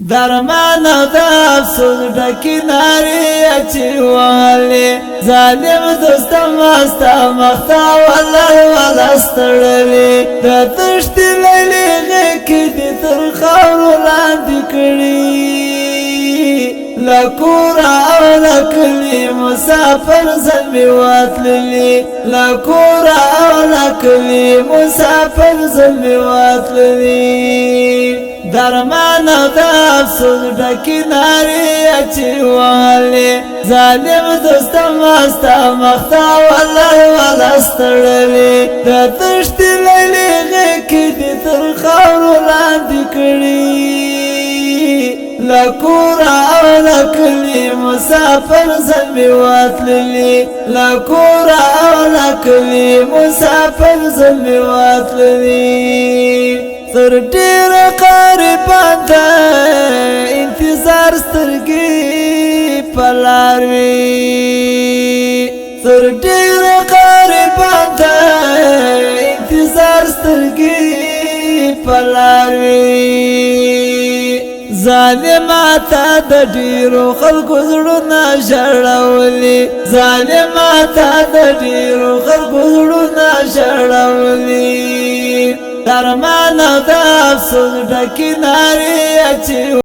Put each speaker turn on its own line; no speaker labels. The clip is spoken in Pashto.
درمان او د افسوس ډکې نارې اچولې ظالم دوستم استا مخته ولر ولستړلې د تشتې لیلې غېږې دې تر خاورو لاندې کړي لکورا او لکلی مسافر زلمی واتللی لکورا او لکلی مسافر زلمی واتللی درمان او د افسوس ډکې نارې اچولې ظالم دوستم استا مخته ولر ولستړلې د تشتې لیلې غېږې دې تر خاورو لاندې کړي لکورا او لکلی مسافر زلمی واتللی لکورا او لکلی مسافر زلمی واتللی تر ډیر قریبان ده انتظار سترګې پلار وي تر ډیر قریبان ده انتظار سترګې پلار وي ظالماتا د ډیرو خلکو زړونه ژړولي ظالماتا د ډیرو خلکو زړونه ژړولي درمان او د افسوس ډکې نارې اچولې